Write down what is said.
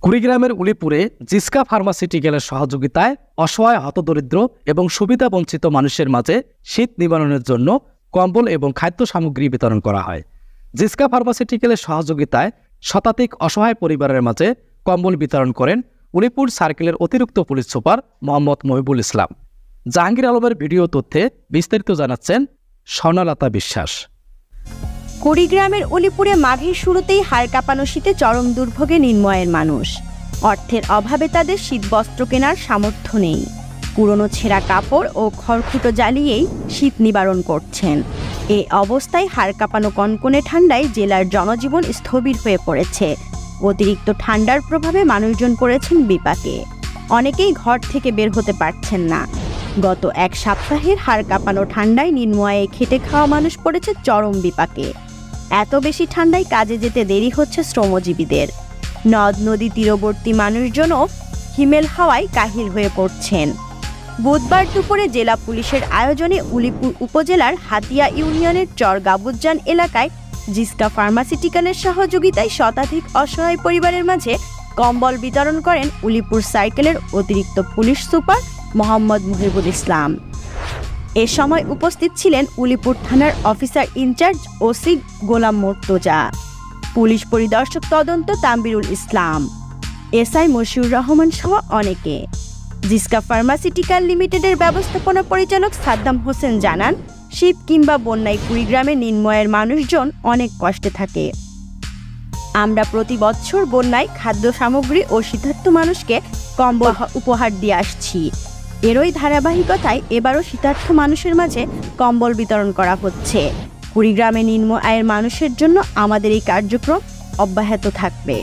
কুড়িগ্রামের উলিপুরে জিসকা ফার্মাসিউটিক্যালের সহযোগিতায় অসহায় হতদরিদ্র এবং সুবিধাবঞ্চিত মানুষের মাঝে শীত নিবারণের জন্য কম্বল এবং খাদ্য সামগ্রী বিতরণ করা হয়। জিসকা ফার্মাসিউটিক্যালের সহযোগিতায় শতাধিক অসহায় পরিবারের মাঝে কম্বল বিতরণ করেন উলিপুর সার্কেলের অতিরিক্ত পুলিশ সুপার মোহাম্মদ মহিবুল ইসলাম। জাহাঙ্গীর আলমের ভিডিও তথ্যে বিস্তারিত জানাচ্ছেন স্বর্ণলতা বিশ্বাস। কুড়িগ্রামের উলিপুরে মাঘের শুরুতেই হাড় কাঁপানো শীতে চরম দুর্ভোগে নির্ময়ের মানুষ। অর্থের অভাবে তাদের শীতবস্ত্র কেনার সামর্থ্য নেই। পুরনো ছেঁড়া কাপড় ও খড়কুটো জ্বালিয়েই শীত নিবারণ করছেন। এই অবস্থায় হাড় কাঁপানো কনকনে ঠান্ডায় জেলার জনজীবন স্থবির হয়ে পড়েছে। অতিরিক্ত ঠান্ডার প্রভাবে মানুষজন পড়েছেন বিপাকে। অনেকেই ঘর থেকে বের হতে পারছেন না। গত এক সপ্তাহের হাড় কাঁপানো ঠান্ডায় নির্ময়ে খেটে খাওয়া মানুষ পড়েছে চরম বিপাকে। এত বেশি ঠান্ডায় কাজে যেতে দেরি হচ্ছে শ্রমজীবীদের। নদ নদী তীরবর্তী মানুষজনও হিমেল হাওয়ায় কাহিল হয়ে পড়ছেন। বুধবার দুপুরে জেলা পুলিশের আয়োজনে উলিপুর উপজেলার হাতিয়া ইউনিয়নের চর গাবুজান এলাকায় জিসকা ফার্মাসিউটিক্যালের সহযোগিতায় শতাধিক অসহায় পরিবারের মাঝে কম্বল বিতরণ করেন উলিপুর সার্কেলের অতিরিক্ত পুলিশ সুপার মোহাম্মদ মহিবুল ইসলাম। এ সময় উপস্থিত ছিলেন উলিপুর থানার অফিসার ইনচার্জ ওসি গোলাম মুর্তজা, পুলিশ পরিদর্শক তদন্ত তানবীরুল ইসলাম, এসআই মশিউর রহমান সহ অনেকে। জিসকা ফার্মাসিউটিক্যাল লিমিটেডের ব্যবস্থাপনা পরিচালক সাদ্দাম হোসেন জানান, শীত কিংবা বন্যায় কুড়িগ্রামে নির্ময়ের মানুষজন অনেক কষ্টে থাকে। আমরা প্রতি বছর বন্যায় খাদ্য সামগ্রী ও শীতার্ত মানুষকে কম্বল উপহার দিয়ে আসছি। এরই ধারাবাহিকতায় এবারও শীতার্থ মানুষের মাঝে কম্বল বিতরণ করা হচ্ছে। কুড়িগ্রামে নিম্ন আয়ের মানুষের জন্য আমাদের এই কার্যক্রম অব্যাহত থাকবে।